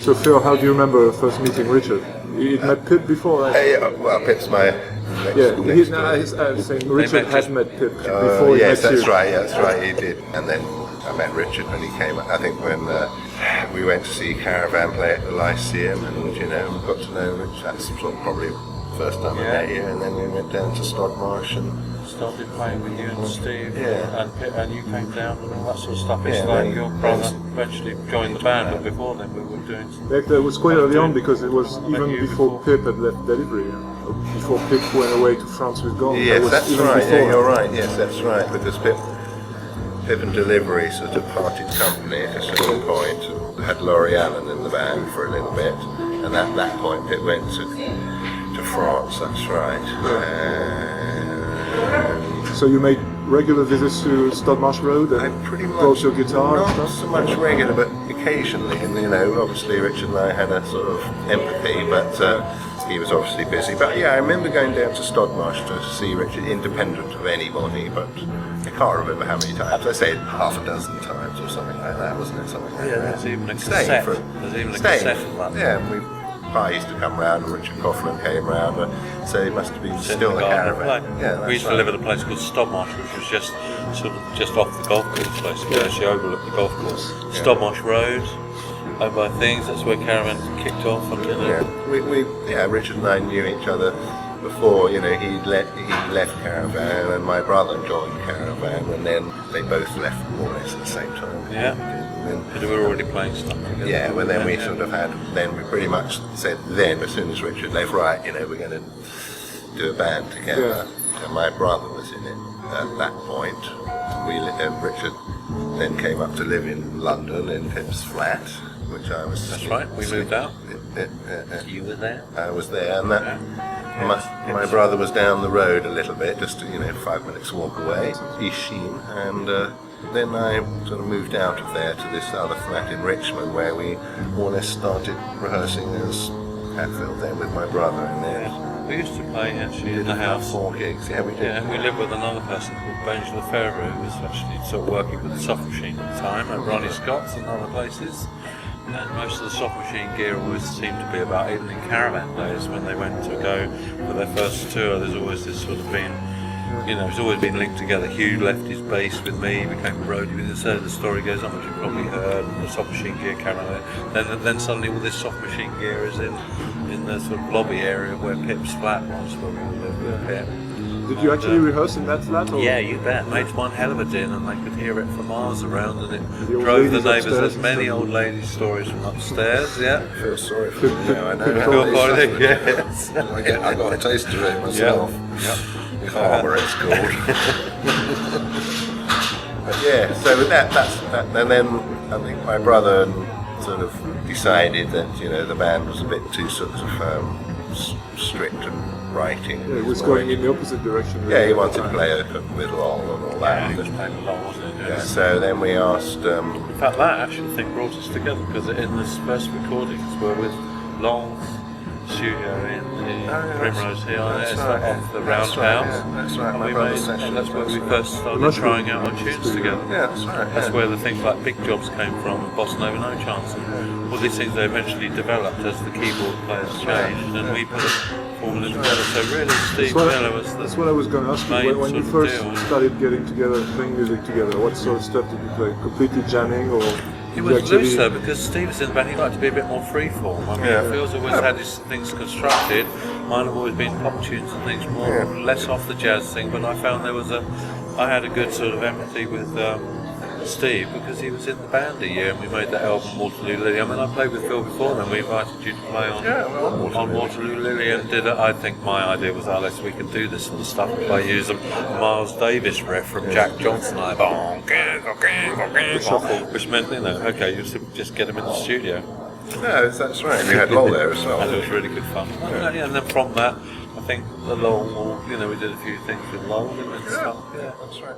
So Phil, how do you remember first meeting Richard? You met Pip before, right? Well, Pip's my I was saying Richard had met Pip before he met that's you. right, that's right, he did. And then I met Richard when he came, I think when we went to see Caravan play at the Lyceum, and got to know Richard. That's sort of probably the first time I met you, and then we went down to Stodmarsh and started playing with you and Steve, and Pip, and you came down and all that sort of stuff. It's like your brother eventually joined the band, but before then we were doing some... It was quite early on, because it was even before Pip had left Delivery. Before Pip went away to France with Gold. Yes, that's right, you're right, yes, that's right, because Pip and Delivery sort of parted company at a certain point, and had Laurie Allen in the band for a little bit, and at that point Pip went to France, that's right. So you made regular visits to Stodmarsh Road and pretty much brought your guitar not and stuff? so much regular, but occasionally, and obviously Richard and I had a sort of empathy, but he was obviously busy. But I remember going down to Stodmarsh to see Richard, independent of anybody, but I can't remember how many times. I said half a dozen times or something like that, wasn't it? Something like that. There's even a cassette. There's even a cassette of that. Yeah, Pa used to come round, and Richard Coughlin came round, so he must have been still the Caravan. We used to live at a place called Stodmarsh, which was just off the golf course, basically. Actually overlooked the golf course. Stodmarsh Road, over by things. That's where Caravan kicked off. And Richard and I knew each other before. He left Caravan, and my brother joined Caravan, and then they both left more or less at the same time. Yeah. But we were already playing stuff together. Yeah, well then we sort of had, then we pretty much said then, as soon as Richard left, right, we're going to do a band together. Yeah. And my brother was in it at that point. Richard then came up to live in London in Pip's flat, which I was... That's right, we moved out. You were there? I was there, and my brother was down the road a little bit, just 5 minutes walk away, Ishin, and then I sort of moved out of there to this other flat in Richmond, where we more or less started rehearsing as Hatfield then with my brother in there. We used to play actually in the house. 4 gigs, we did. Yeah, we lived with another person called Benj Lefebvre, who was actually sort of working with the soft machine at the time, at Ronnie Scott's and other places. And most of the soft machine gear always seemed to be about, even in Caravan days, when they went to go for their first tour, there's always this sort of been, it's always been linked together. Hugh left his bass with me, became a roadie with him, so the story goes on, which you've probably heard, the soft machine gear Caravan. Then suddenly all this soft machine gear is in the sort of lobby area where Pip's flat was, where we all lived with Pip. Did you actually rehearse in that flat? Or? Yeah, you bet. Made one hell of a din, and they could hear it for miles around, and it drove the neighbours. There's many old ladies' stories from upstairs. Yeah. I feel sorry for you now. I know how it is. Yes. I got a taste of it myself. Yep. Karma, it's called. But so that's that. And then I think my brother sort of decided that the band was a bit too sort of strict and writing. Yeah, it was going in the opposite direction. Yeah, he wanted to play with Lol and all that. Yeah, he was playing with Lol, wasn't he? Yeah, so then we asked... in fact, that actually thing brought us together, because in the first recordings were with Lol's studio in the Primrose Hill, off the Roundhouse. That's right, and that's where we first started trying out our tunes together. Yeah, that's right. That's where the things like Big Jobs came from, and Bossa Nova No Chance. All these things they eventually developed as the keyboard players changed, and we put formed together. So really, Steve Miller was the... That's what I was going to ask you. When you first started getting together and playing music together, what sort of stuff did you play? Completely jamming, or... It was looser, because Steve was in the band, he liked to be a bit more freeform. I mean, Phil's always had his things constructed. Mine have always been pop tunes and things, less off the jazz thing, but I found I had a good sort of empathy with Steve, because he was in the band a year, and we made that album Waterloo Lily. I mean, I played with Phil before, and we invited you to play on Waterloo Lily, and I think my idea was, we can do this sort of stuff if I use a Miles Davis riff from Jack Johnson, which meant, you just get him in the studio. No, that's right. We had Lol there as well. And it was really good fun. And then from that, I think the Lol, we did a few things with Lol and stuff. Yeah, that's right.